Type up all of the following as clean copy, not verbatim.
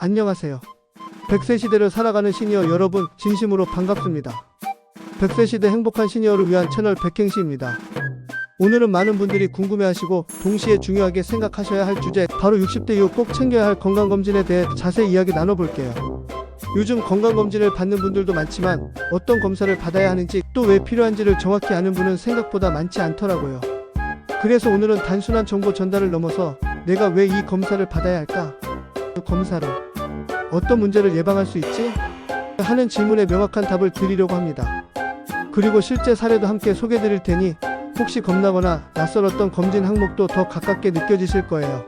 안녕하세요. 100세 시대를 살아가는 시니어 여러분, 진심으로 반갑습니다. 100세 시대 행복한 시니어를 위한 채널 백행시입니다. 오늘은 많은 분들이 궁금해하시고 동시에 중요하게 생각하셔야 할 주제, 바로 60대 이후 꼭 챙겨야 할 건강검진에 대해 자세히 이야기 나눠볼게요. 요즘 건강검진을 받는 분들도 많지만 어떤 검사를 받아야 하는지, 또 왜 필요한지를 정확히 아는 분은 생각보다 많지 않더라고요. 그래서 오늘은 단순한 정보 전달을 넘어서 내가 왜 이 검사를 받아야 할까? 그 검사로 어떤 문제를 예방할 수 있지? 하는 질문에 명확한 답을 드리려고 합니다. 그리고 실제 사례도 함께 소개드릴 테니 혹시 겁나거나 낯설었던 검진 항목도 더 가깝게 느껴지실 거예요.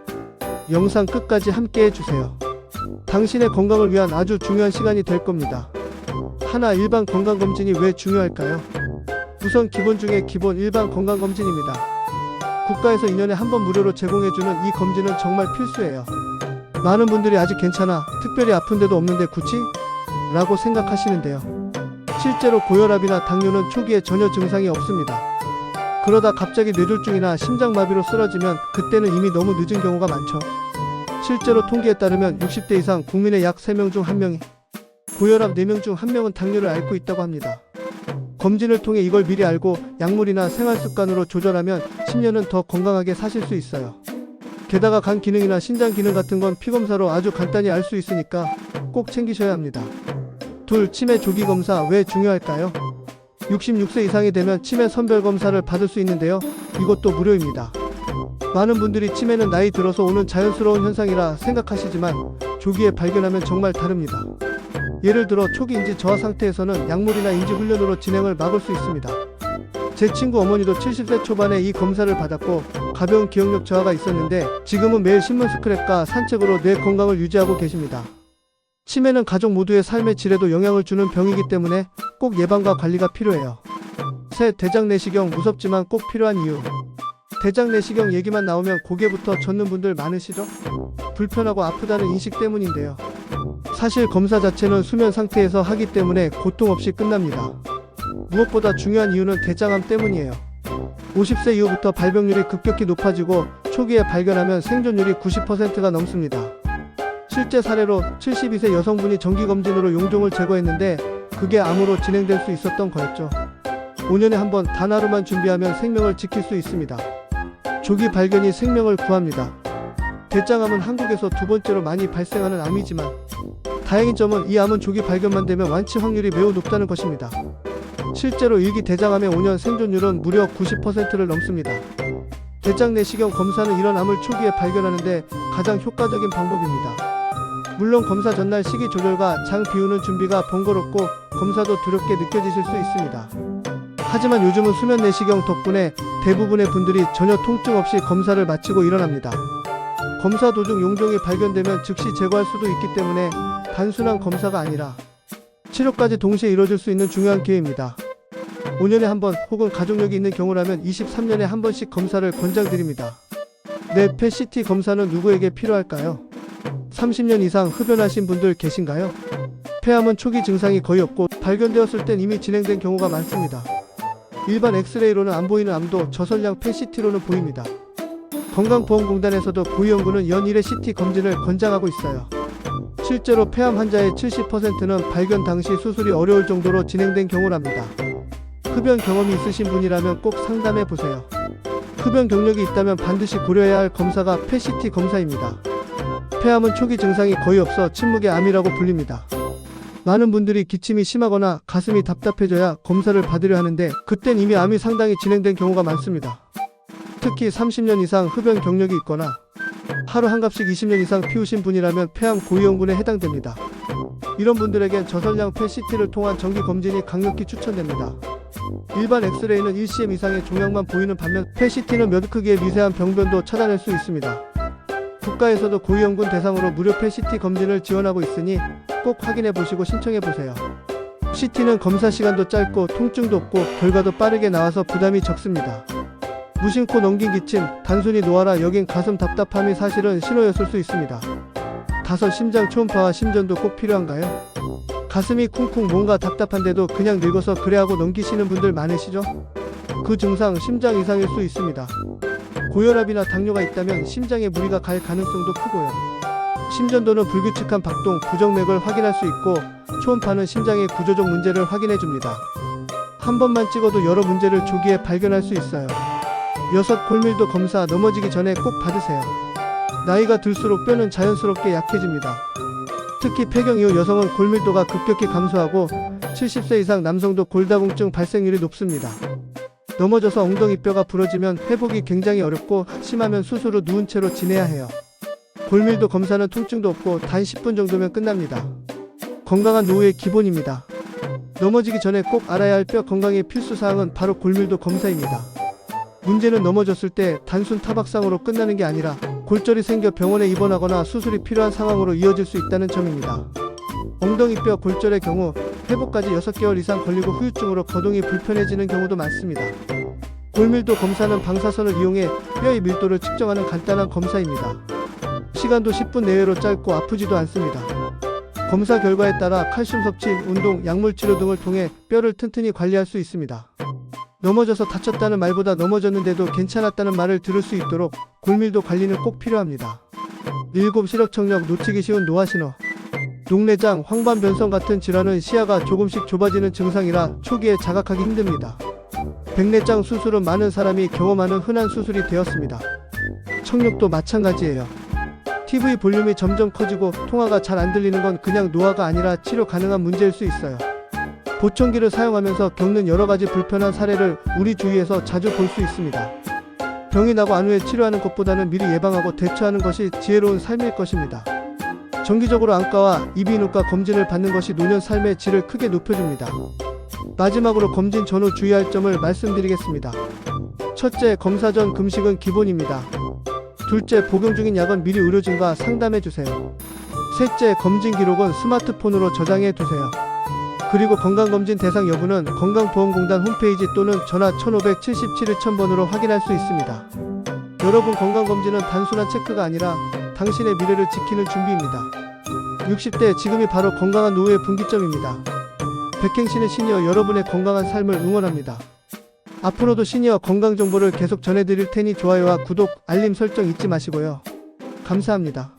영상 끝까지 함께 해주세요. 당신의 건강을 위한 아주 중요한 시간이 될 겁니다. 하나, 일반 건강검진이 왜 중요할까요? 우선 기본 중에 기본, 일반 건강검진입니다. 국가에서 2년에 한 번 무료로 제공해주는 이 검진은 정말 필수예요. 많은 분들이 아직 괜찮아, 특별히 아픈 데도 없는데 굳이? 라고 생각하시는데요. 실제로 고혈압이나 당뇨는 초기에 전혀 증상이 없습니다. 그러다 갑자기 뇌졸중이나 심장마비로 쓰러지면 그때는 이미 너무 늦은 경우가 많죠. 실제로 통계에 따르면 60대 이상 국민의 약 3명 중 1명이, 고혈압 4명 중 1명은 당뇨를 앓고 있다고 합니다. 검진을 통해 이걸 미리 알고 약물이나 생활습관으로 조절하면 10년은 더 건강하게 사실 수 있어요. 게다가 간 기능이나 신장 기능 같은 건 피검사로 아주 간단히 알 수 있으니까 꼭 챙기셔야 합니다. 둘, 치매 조기 검사 왜 중요할까요? 66세 이상이 되면 치매 선별 검사를 받을 수 있는데요. 이것도 무료입니다. 많은 분들이 치매는 나이 들어서 오는 자연스러운 현상이라 생각하시지만 조기에 발견하면 정말 다릅니다. 예를 들어 초기 인지 저하 상태에서는 약물이나 인지 훈련으로 진행을 막을 수 있습니다. 제 친구 어머니도 70세 초반에 이 검사를 받았고 가벼운 기억력 저하가 있었는데 지금은 매일 신문 스크랩과 산책으로 뇌 건강을 유지하고 계십니다. 치매는 가족 모두의 삶의 질에도 영향을 주는 병이기 때문에 꼭 예방과 관리가 필요해요. 셋, 대장 내시경 무섭지만 꼭 필요한 이유. 대장 내시경 얘기만 나오면 고개부터 젓는 분들 많으시죠? 불편하고 아프다는 인식 때문인데요. 사실 검사 자체는 수면 상태에서 하기 때문에 고통 없이 끝납니다. 무엇보다 중요한 이유는 대장암 때문이에요. 50세 이후부터 발병률이 급격히 높아지고 초기에 발견하면 생존율이 90%가 넘습니다. 실제 사례로 72세 여성분이 정기검진으로 용종을 제거했는데 그게 암으로 진행될 수 있었던 거였죠. 5년에 한 번 단 하루만 준비하면 생명을 지킬 수 있습니다. 조기 발견이 생명을 구합니다. 대장암은 한국에서 두 번째로 많이 발생하는 암이지만 다행인 점은 이 암은 조기 발견만 되면 완치 확률이 매우 높다는 것입니다. 실제로 일기 대장암의 5년 생존율은 무려 90%를 넘습니다. 대장 내시경 검사는 이런 암을 초기에 발견하는데 가장 효과적인 방법입니다. 물론 검사 전날 식이 조절과 장 비우는 준비가 번거롭고 검사도 두렵게 느껴지실 수 있습니다. 하지만 요즘은 수면 내시경 덕분에 대부분의 분들이 전혀 통증 없이 검사를 마치고 일어납니다. 검사 도중 용종이 발견되면 즉시 제거할 수도 있기 때문에 단순한 검사가 아니라 치료까지 동시에 이루어질 수 있는 중요한 기회입니다. 5년에 한 번 혹은 가족력이 있는 경우라면 23년에 한 번씩 검사를 권장드립니다. 뇌 PET-CT 검사는 누구에게 필요할까요? 30년 이상 흡연하신 분들 계신가요? 폐암은 초기 증상이 거의 없고 발견되었을 땐 이미 진행된 경우가 많습니다. 일반 엑스레이로는 안 보이는 암도 저설량 PET-CT로는 보입니다. 건강보험공단에서도 고위험군은 연 1회 CT 검진을 권장하고 있어요. 실제로 폐암 환자의 70%는 발견 당시 수술이 어려울 정도로 진행된 경우랍니다. 흡연 경험이 있으신 분이라면 꼭 상담해 보세요. 흡연 경력이 있다면 반드시 고려해야 할 검사가 PET-CT 검사입니다. 폐암은 초기 증상이 거의 없어 침묵의 암이라고 불립니다. 많은 분들이 기침이 심하거나 가슴이 답답해져야 검사를 받으려 하는데 그땐 이미 암이 상당히 진행된 경우가 많습니다. 특히 30년 이상 흡연 경력이 있거나 하루 한 갑씩 20년 이상 피우신 분이라면 폐암 고위험군에 해당됩니다. 이런 분들에겐 저설량 PET-CT를 통한 정기검진이 강력히 추천됩니다. 일반 엑스레이는 1cm 이상의 종양만 보이는 반면 PET-CT는 몇 크기의 미세한 병변도 찾아낼 수 있습니다. 국가에서도 고위험군 대상으로 무료 PET-CT 검진을 지원하고 있으니 꼭 확인해 보시고 신청해 보세요. CT는 검사 시간도 짧고 통증도 없고 결과도 빠르게 나와서 부담이 적습니다. 무심코 넘긴 기침, 단순히 노하라 여긴 가슴 답답함이 사실은 신호였을 수 있습니다. 5. 심장 초음파와 심전도 꼭 필요한가요? 가슴이 쿵쿵 뭔가 답답한데도 그냥 늙어서 그래 하고 넘기시는 분들 많으시죠? 그 증상 심장 이상일 수 있습니다. 고혈압이나 당뇨가 있다면 심장에 무리가 갈 가능성도 크고요. 심전도는 불규칙한 박동, 부정맥을 확인할 수 있고 초음파는 심장의 구조적 문제를 확인해 줍니다. 한 번만 찍어도 여러 문제를 조기에 발견할 수 있어요. 6. 골밀도 검사 넘어지기 전에 꼭 받으세요. 나이가 들수록 뼈는 자연스럽게 약해집니다. 특히 폐경 이후 여성은 골밀도가 급격히 감소하고 70세 이상 남성도 골다공증 발생률이 높습니다. 넘어져서 엉덩이뼈가 부러지면 회복이 굉장히 어렵고 심하면 수술 후 누운 채로 지내야 해요. 골밀도 검사는 통증도 없고 단 10분 정도면 끝납니다. 건강한 노후의 기본입니다. 넘어지기 전에 꼭 알아야 할 뼈 건강의 필수 사항은 바로 골밀도 검사입니다. 문제는 넘어졌을 때 단순 타박상으로 끝나는 게 아니라 골절이 생겨 병원에 입원하거나 수술이 필요한 상황으로 이어질 수 있다는 점입니다. 엉덩이뼈 골절의 경우 회복까지 6개월 이상 걸리고 후유증으로 거동이 불편해지는 경우도 많습니다. 골밀도 검사는 방사선을 이용해 뼈의 밀도를 측정하는 간단한 검사입니다. 시간도 10분 내외로 짧고 아프지도 않습니다. 검사 결과에 따라 칼슘 섭취, 운동, 약물 치료 등을 통해 뼈를 튼튼히 관리할 수 있습니다. 넘어져서 다쳤다는 말보다 넘어졌는데도 괜찮았다는 말을 들을 수 있도록 골밀도 관리는 꼭 필요합니다. 7. 시력청력 놓치기 쉬운 노화신호. 녹내장, 황반변성 같은 질환은 시야가 조금씩 좁아지는 증상이라 초기에 자각하기 힘듭니다. 백내장 수술은 많은 사람이 경험하는 흔한 수술이 되었습니다. 청력도 마찬가지예요. TV 볼륨이 점점 커지고 통화가 잘 안 들리는 건 그냥 노화가 아니라 치료 가능한 문제일 수 있어요. 보청기를 사용하면서 겪는 여러가지 불편한 사례를 우리 주위에서 자주 볼 수 있습니다. 병이 나고 안 후에 치료하는 것보다는 미리 예방하고 대처하는 것이 지혜로운 삶일 것입니다. 정기적으로 안과와 이비인후과 검진을 받는 것이 노년 삶의 질을 크게 높여줍니다. 마지막으로 검진 전후 주의할 점을 말씀드리겠습니다. 첫째, 검사 전 금식은 기본입니다. 둘째, 복용 중인 약은 미리 의료진과 상담해주세요. 셋째, 검진 기록은 스마트폰으로 저장해두세요. 그리고 건강검진 대상 여부는 건강보험공단 홈페이지 또는 전화 1577-1000번으로 확인할 수 있습니다. 여러분, 건강검진은 단순한 체크가 아니라 당신의 미래를 지키는 준비입니다. 60대, 지금이 바로 건강한 노후의 분기점입니다. 백행신의 시니어 여러분의 건강한 삶을 응원합니다. 앞으로도 시니어 건강 정보를 계속 전해드릴 테니 좋아요와 구독, 알림 설정 잊지 마시고요. 감사합니다.